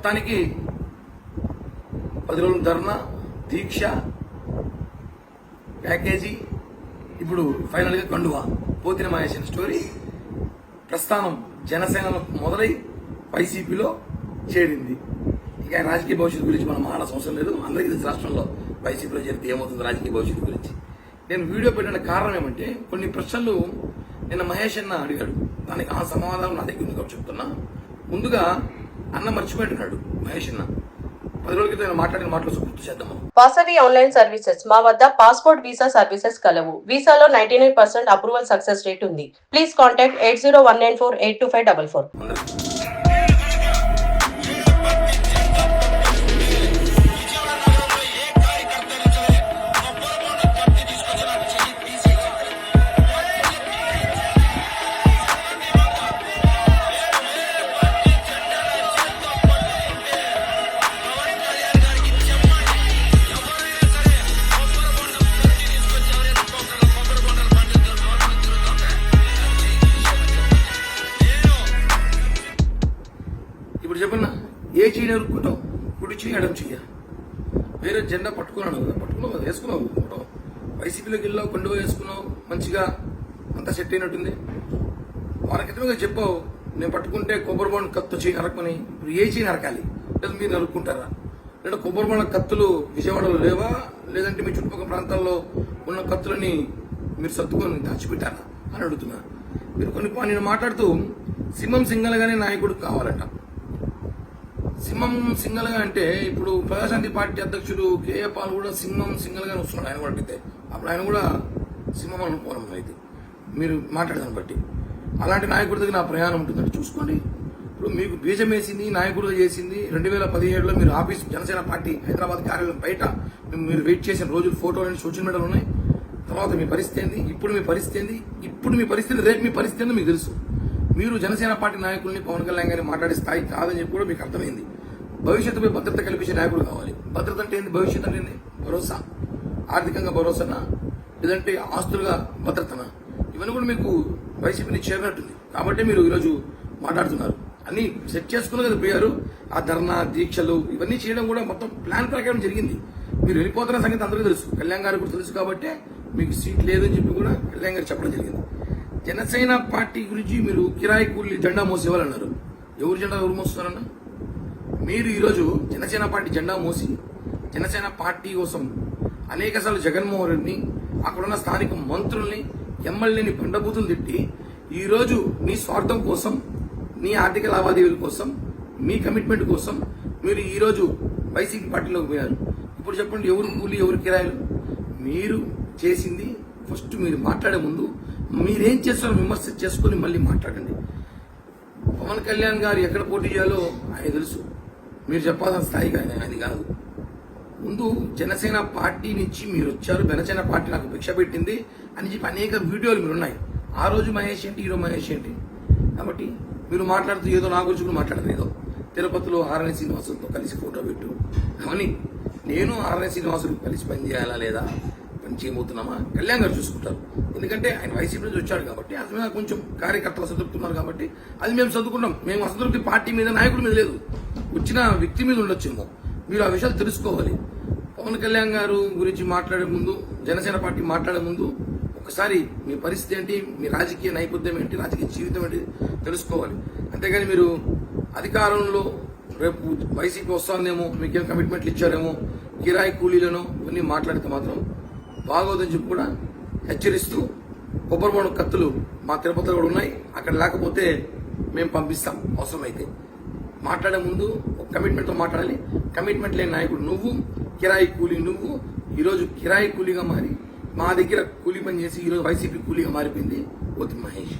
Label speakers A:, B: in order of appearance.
A: మొత్తానికి 10 రోజుల ధర్నా దీక్ష ప్యాకేజీ ఇప్పుడు ఫైనల్గా కండువా పోతిన మహేషన్ స్టోరీ ప్రస్థానం జనసేనలో మొదలై వైసీపీలో చేరింది. ఇక రాజకీయ భవిష్యత్తు గురించి మనం మాట్లాడాల్సిన అవసరం లేదు. అందరికీ తెలిసి రాష్ట్రంలో వైసీపీలో చేరితే ఏమవుతుంది రాజకీయ భవిష్యత్తు గురించి. నేను వీడియో పెట్టిన కారణం ఏమంటే కొన్ని ప్రశ్నలు నిన్న మహేష్ అన్న అడిగాడు, దానికి ఆ సమాధానం నా దగ్గర ఉంది చెప్తున్నా. ముందుగా అన్న మర్చిపోయింటున్నాడు మహేష్ అన్న 10 రోజుల క్రితం మాట్లాడిన మాటలు గుర్తు చేద్దాం.
B: వాసవి ఆన్లైన్ సర్వీసెస్ మా వద్ద పాస్పోర్ట్ వీసా సర్వీసెస్ కలవు. వీసాలో 99% అప్రూవల్ సక్సెస్ రేట్ ఉంది. Please contact 8019482544.
A: ఇప్పుడు చెప్పన్నా ఏ చెయ్యి నరుక్కుంటావు, కుడి చెయ్యి ఎడం చెయ్య, వేరే జెండా పట్టుకున్నాను కదా, పట్టుకున్నావు కదా, వేసుకున్నావు ఫోటో, వైసీపీలోకి వెళ్ళావు, కొండవ వేసుకున్నావు, మంచిగా అంతా సెట్ అయినట్టుంది. వారి క్రితంగా చెప్పావు నేను పట్టుకుంటే కొబ్బరి బొండ కత్తు చేయి నరకమని. ఇప్పుడు ఏ చేయి నరకాలి? లేదా మీరు నరుక్కుంటారా? లేదా కొబ్బరి బొండ కత్తులు విజయవాడలో లేవా? లేదంటే మీ చుట్టుపక్కల ప్రాంతాల్లో ఉన్న కత్తులని మీరు సర్దుకొని దాచిపెట్టారా అని అడుగుతున్నా. మీరు నేను మాట్లాడుతూ సింహం సింగల్గానే నాయకుడు కావాలట. సింహం సింగల్గా అంటే ఇప్పుడు ప్రజాశాంతి పార్టీ అధ్యక్షుడు కేఏ పాల్ కూడా సింహం సింగల్గానే వస్తున్నాడు. ఆయన కూడా అడిగితే అప్పుడు ఆయన కూడా సింహం అనుకోవడం అయితే మీరు మాట్లాడదాన్ని బట్టి అలాంటి నాయకుడి దగ్గర నా ప్రయాణం ఉంటుందంటే చూసుకోండి. ఇప్పుడు మీకు బీజం వేసింది, నాయకుడుగా చేసింది 2017లో మీరు ఆఫీస్ జనసేన పార్టీ హైదరాబాద్ కార్యాలయం బయట మీరు వెయిట్ చేసిన రోజులు ఫోటోలు సోషల్ మీడియాలో ఉన్నాయి. తర్వాత మీ పరిస్థితి ఏంది, ఇప్పుడు మీ పరిస్థితి ఏంది, ఇప్పుడు మీ పరిస్థితి, రేపు మీ పరిస్థితి ఏందో మీకు తెలుసు. మీరు జనసేన పార్టీ నాయకుల్ని పవన్ కళ్యాణ్ గారిని మాట్లాడే స్థాయి కాదని చెప్పి కూడా మీకు అర్థమైంది. భవిష్యత్తుపై భద్రత కల్పించే నాయకుడు కావాలి. భద్రత అంటే ఏంది, భవిష్యత్తు అంటే ఏంది? భరోసా, ఆర్థికంగా భరోసానా, లేదంటే ఆస్తులుగా భద్రతనా, ఇవన్నీ కూడా మీకు వైసీపీని చేరినట్టుంది. కాబట్టి మీరు ఈరోజు మాట్లాడుతున్నారు. అన్ని సెట్ చేసుకున్న కదా పోయారు. ఆ ధర్నా దీక్షలు ఇవన్నీ చేయడం కూడా మొత్తం ప్లాన్ ప్రకారం జరిగింది. మీరు వెళ్ళిపోతున్న సంగతి అందరికీ తెలుసు, కళ్యాణ్ గారికి కూడా తెలుసు. కాబట్టి మీకు సీట్ లేదని చెప్పి కూడా కళ్యాణ్ గారు చెప్పడం జరిగింది. జనసేన పార్టీ గురించి మీరు కిరాయి కూలీ జెండా మోసేవాళ్ళన్నారు. ఎవరు జెండా ఎవరు మోస్తున్నారన్నా? మీరు ఈరోజు జనసేన పార్టీ జెండా మోసి జనసేన పార్టీ కోసం అనేకసార్లు జగన్మోహన్ రెడ్డిని, అక్కడున్న స్థానిక మంత్రుల్ని, ఎమ్మెల్యేని బండబూతులు తిట్టి ఈరోజు మీ స్వార్థం కోసం, మీ ఆర్థిక లావాదేవీల కోసం, మీ కమిట్మెంట్ కోసం మీరు ఈరోజు వైసీపీ పార్టీలోకి పోయారు. ఇప్పుడు చెప్పండి, ఎవరు కూలీ ఎవరు కిరాయిలు? మీరు చేసింది ఫస్ట్ మీరు మాట్లాడే ముందు మీరేం చేస్తారో విమర్శ చేసుకుని మళ్ళీ మాట్లాడండి. పవన్ కళ్యాణ్ గారు ఎక్కడ పోటీ చేయాలో ఆయన తెలుసు. మీరు చెప్పాల్సిన స్థాయిగా ఆయన కాదు. ముందు జనసేన పార్టీ నుంచి మీరు వచ్చారు, జనసేన పార్టీ నాకు భిక్ష పెట్టింది అని చెప్పి అనేక వీడియోలు మీరు ఉన్నాయి. ఆ రోజు మహేష్ ఏంటి, ఈరోజు మహేష్ ఏంటి? కాబట్టి మీరు మాట్లాడుతూ ఏదో నా గురించి కూడా మాట్లాడదు. ఏదో తిరుపతిలో ఆర్ఎన్ శ్రీనివాసులతో కలిసి ఫోటో పెట్టు కానీ నేను ఆర్ఎన్ శ్రీనివాసులు కలిసి పనిచేయాలా లేదా, పని చేయబోతున్నామా కళ్యాణ్ గారు చూసుకుంటారు. ఎందుకంటే ఆయన వైసీపీ నుంచి వచ్చాడు కాబట్టి అది మీద కొంచెం కార్యకర్తలు అసంతృప్తున్నారు కాబట్టి అది మేము చదువుకున్నాం. మేము అసంతృప్తి పార్టీ మీద, నాయకుడి మీద లేదు, వచ్చిన వ్యక్తి మీద ఉండొచ్చేమో. మీరు ఆ విషయాలు తెలుసుకోవాలి. పవన్ కళ్యాణ్ గారు గురించి మాట్లాడే ముందు, జనసేన పార్టీ మాట్లాడే ముందు ఒకసారి మీ పరిస్థితి ఏంటి, మీ రాజకీయ నైపుణ్యం ఏంటి, రాజకీయ జీవితం ఏంటి తెలుసుకోవాలి. అంతేగాని మీరు అధికారంలో రేపు వైసీపీ వస్తుందేమో, మీకేం కమిట్మెంట్లు ఇచ్చారేమో, కిరాయి కూలీలను ఇవన్నీ మాట్లాడితే మాత్రం బాగోదని చెప్పి కూడా హెచ్చరిస్తూ, కొబ్బరి బొండ కత్తులు మా తిరుపతిలో కూడా ఉన్నాయి, అక్కడ లేకపోతే మేము పంపిస్తాం అవసరమైతే. మాట్లాడే ముందు ఒక కమిట్మెంట్తో మాట్లాడాలి. కమిట్మెంట్ లేని నాయకుడు నువ్వు, కిరాయి కూలీ నువ్వు. ఈరోజు కిరాయి కూలీగా మారి మా దగ్గర కూలీ పని చేసి ఈరోజు వైసీపీ కూలీగా మారిపోయింది పోతి మహేష్.